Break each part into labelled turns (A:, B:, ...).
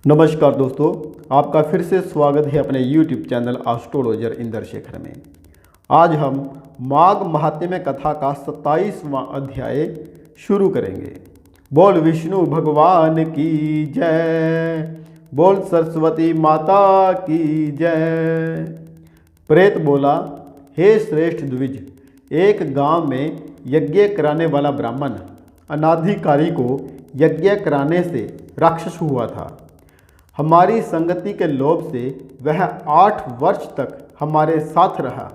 A: नमस्कार दोस्तों, आपका फिर से स्वागत है अपने YouTube चैनल एस्ट्रोलॉजर इंद्रशेखर में। आज हम माघ महात्म्य कथा का 27वां अध्याय शुरू करेंगे। बोल विष्णु भगवान की जय, बोल सरस्वती माता की जय। प्रेत बोला, हे श्रेष्ठ द्विज, एक गांव में यज्ञ कराने वाला ब्राह्मण अनाधिकारी को यज्ञ कराने से राक्षस हुआ था। हमारी संगति के लोभ से वह 8 वर्ष तक हमारे साथ रहा।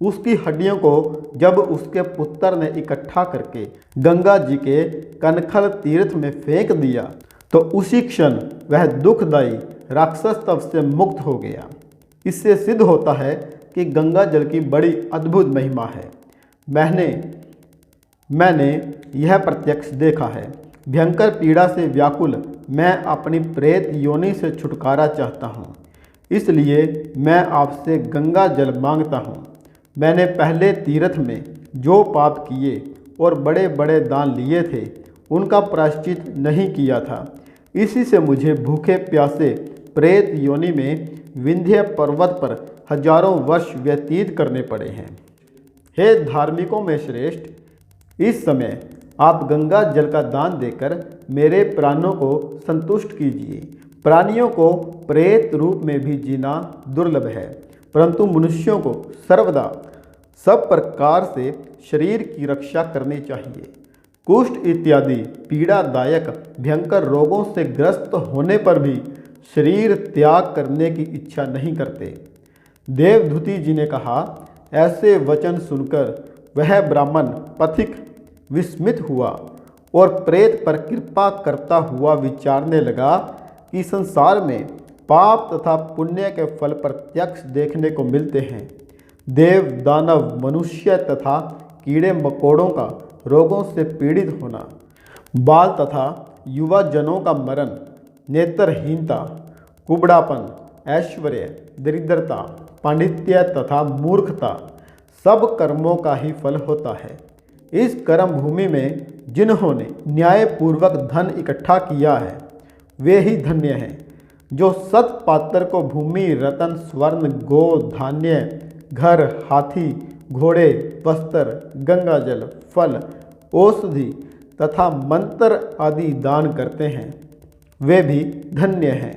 A: उसकी हड्डियों को जब उसके पुत्र ने इकट्ठा करके गंगा जी के कनखल तीर्थ में फेंक दिया तो उसी क्षण वह दुखदायी राक्षस तप से मुक्त हो गया। इससे सिद्ध होता है कि गंगा जल की बड़ी अद्भुत महिमा है। मैंने यह प्रत्यक्ष देखा है। भयंकर पीड़ा से व्याकुल मैं अपनी प्रेत योनि से छुटकारा चाहता हूँ, इसलिए मैं आपसे गंगा जल मांगता हूँ। मैंने पहले तीर्थ में जो पाप किए और बड़े बड़े दान लिए थे उनका प्रायश्चित नहीं किया था। इसी से मुझे भूखे प्यासे प्रेत योनि में विंध्य पर्वत पर हजारों वर्ष व्यतीत करने पड़े हैं। हे धार्मिकों में श्रेष्ठ, इस समय आप गंगा जल का दान देकर मेरे प्राणों को संतुष्ट कीजिए। प्राणियों को प्रेत रूप में भी जीना दुर्लभ है, परंतु मनुष्यों को सर्वदा सब प्रकार से शरीर की रक्षा करनी चाहिए। कुष्ठ इत्यादि पीड़ादायक भयंकर रोगों से ग्रस्त होने पर भी शरीर त्याग करने की इच्छा नहीं करते। देवधूति जी ने कहा, ऐसे वचन सुनकर वह ब्राह्मण पथिक विस्मित हुआ और प्रेत पर कृपा करता हुआ विचारने लगा कि संसार में पाप तथा पुण्य के फल प्रत्यक्ष देखने को मिलते हैं। देव, दानव, मनुष्य तथा कीड़े मकोड़ों का रोगों से पीड़ित होना, बाल तथा युवा जनों का मरण, नेत्रहीनता, कुबड़ापन, ऐश्वर्य, दरिद्रता, पांडित्य तथा मूर्खता सब कर्मों का ही फल होता है। इस कर्म भूमि में जिन्होंने न्यायपूर्वक धन इकट्ठा किया है वे ही धन्य हैं। जो सत पात्र को भूमि, रतन, स्वर्ण, गो, धान्य, घर, हाथी, घोड़े, वस्त्र, गंगाजल, फल, औषधि तथा मंत्र आदि दान करते हैं वे भी धन्य हैं।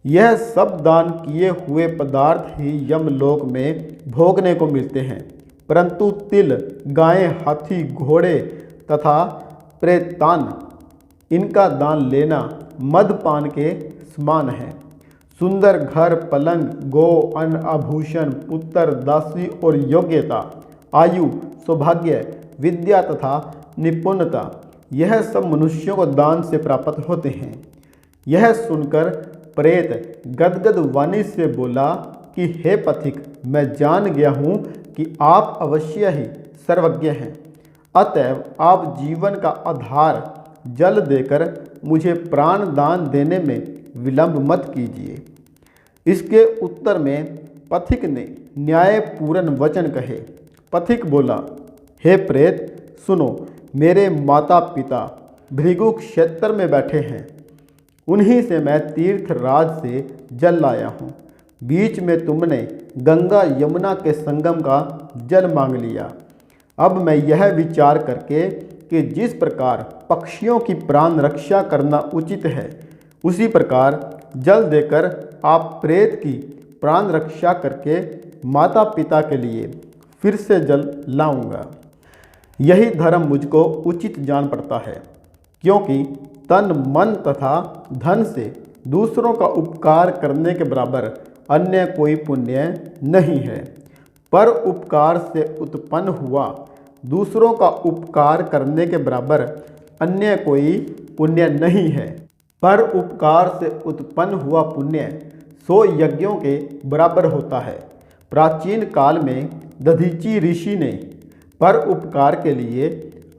A: यह सब दान किए हुए पदार्थ ही यमलोक में भोगने को मिलते हैं, परंतु तिल, गायें, हाथी, घोड़े तथा प्रेतान इनका दान लेना मदपान के समान है। सुंदर घर, पलंग, गो, अन्न, आभूषण, पुत्र, दासी और योग्यता, आयु, सौभाग्य, विद्या तथा निपुणता, यह सब मनुष्यों को दान से प्राप्त होते हैं। यह सुनकर प्रेत गदगद वाणी से बोला कि हे पथिक, मैं जान गया हूँ कि आप अवश्य ही सर्वज्ञ हैं, अतएव आप जीवन का आधार जल देकर मुझे प्राण दान देने में विलंब मत कीजिए। इसके उत्तर में पथिक ने न्यायपूर्ण वचन कहे। पथिक बोला, हे प्रेत सुनो, मेरे माता पिता भृगु क्षेत्र में बैठे हैं, उन्हीं से मैं तीर्थराज से जल लाया हूँ। बीच में तुमने गंगा यमुना के संगम का जल मांग लिया। अब मैं यह विचार करके कि जिस प्रकार पक्षियों की प्राण रक्षा करना उचित है, उसी प्रकार जल देकर आप प्रेत की प्राण रक्षा करके माता पिता के लिए फिर से जल लाऊंगा। यही धर्म मुझको उचित जान पड़ता है, क्योंकि तन, मन तथा धन से दूसरों का उपकार करने के बराबर अन्य कोई पुण्य नहीं है। पर उपकार से उत्पन्न हुआ दूसरों का उपकार करने के बराबर अन्य कोई पुण्य नहीं है। पर उपकार से उत्पन्न हुआ पुण्य 100 यज्ञों के बराबर होता है। प्राचीन काल में दधीची ऋषि ने पर उपकार के लिए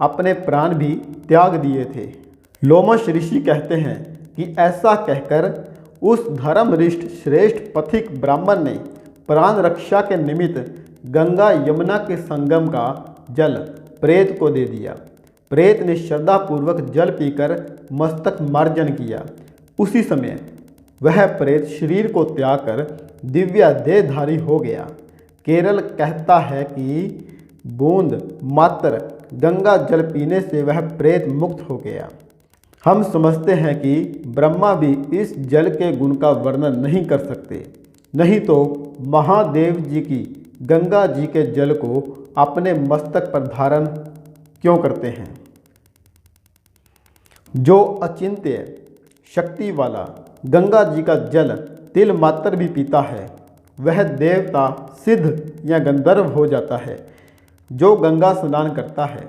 A: अपने प्राण भी त्याग दिए थे। लोमश ऋषि कहते हैं कि ऐसा कहकर उस धर्मनिष्ठ श्रेष्ठ पथिक ब्राह्मण ने प्राण रक्षा के निमित्त गंगा यमुना के संगम का जल प्रेत को दे दिया। प्रेत ने श्रद्धापूर्वक जल पीकर मस्तक मार्जन किया। उसी समय वह प्रेत शरीर को त्याग कर दिव्य देहधारी हो गया। केरल कहता है कि बूंद मात्र गंगा जल पीने से वह प्रेत मुक्त हो गया। हम समझते हैं कि ब्रह्मा भी इस जल के गुण का वर्णन नहीं कर सकते, नहीं तो महादेव जी की गंगा जी के जल को अपने मस्तक पर धारण क्यों करते हैं। जो अचिंत्य शक्ति वाला गंगा जी का जल तिल मात्र भी पीता है, वह देवता, सिद्ध या गंधर्व हो जाता है। जो गंगा स्नान करता है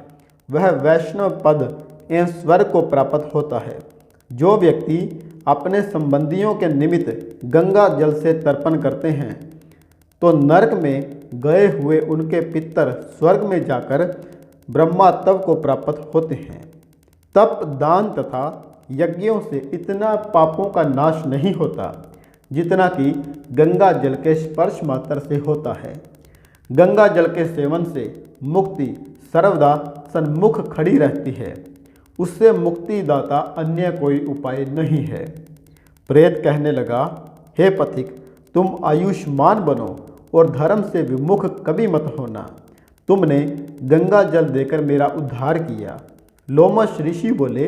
A: वह वैष्णव पद एवं स्वर्ग को प्राप्त होता है। जो व्यक्ति अपने संबंधियों के निमित्त गंगा जल से तर्पण करते हैं तो नरक में गए हुए उनके पितर स्वर्ग में जाकर ब्रह्मा तप को प्राप्त होते हैं। तप, दान तथा यज्ञों से इतना पापों का नाश नहीं होता जितना कि गंगा जल के स्पर्श मात्र से होता है। गंगा जल के सेवन से मुक्ति सर्वदा सन्मुख खड़ी रहती है, उससे मुक्तिदाता अन्य कोई उपाय नहीं है। प्रेत कहने लगा, हे पथिक, तुम आयुष्मान बनो और धर्म से विमुख कभी मत होना। तुमने गंगा जल देकर मेरा उद्धार किया। लोमश ऋषि बोले,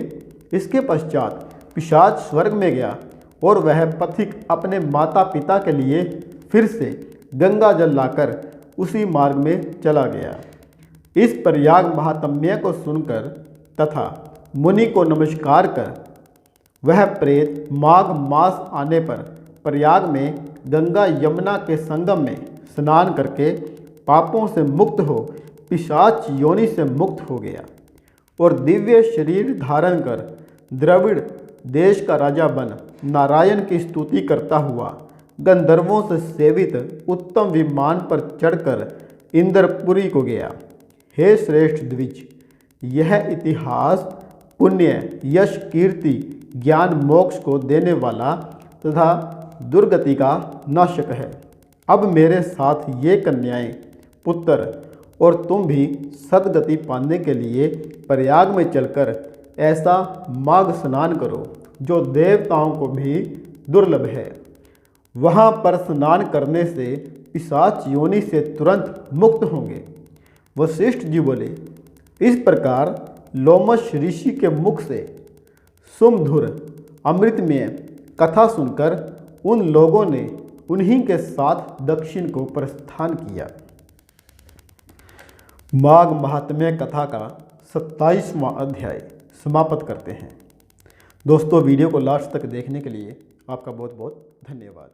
A: इसके पश्चात पिशाच स्वर्ग में गया और वह पथिक अपने माता पिता के लिए फिर से गंगा जल लाकर उसी मार्ग में चला गया। इस प्रयाग महात्म्य को सुनकर तथा मुनि को नमस्कार कर वह प्रेत माघ मास आने पर प्रयाग में गंगा यमुना के संगम में स्नान करके पापों से मुक्त हो पिशाच योनि से मुक्त हो गया और दिव्य शरीर धारण कर द्रविड़ देश का राजा बन नारायण की स्तुति करता हुआ गंधर्वों से सेवित उत्तम विमान पर चढ़कर इंद्रपुरी को गया। हे श्रेष्ठ द्विज, यह इतिहास पुण्य, यश, कीर्ति, ज्ञान, मोक्ष को देने वाला तथा दुर्गति का नाशक है। अब मेरे साथ ये कन्याएं, पुत्र और तुम भी सद्गति पाने के लिए प्रयाग में चलकर ऐसा माघ स्नान करो जो देवताओं को भी दुर्लभ है। वहाँ पर स्नान करने से पिशाच योनि से तुरंत मुक्त होंगे। वशिष्ठ जी बोले, इस प्रकार लोमश ऋषि के मुख से सुमधुर अमृतमय कथा सुनकर उन लोगों ने उन्हीं के साथ दक्षिण को प्रस्थान किया। माघ महात्म्य कथा का 27वां अध्याय समाप्त करते हैं। दोस्तों, वीडियो को लास्ट तक देखने के लिए आपका बहुत बहुत धन्यवाद।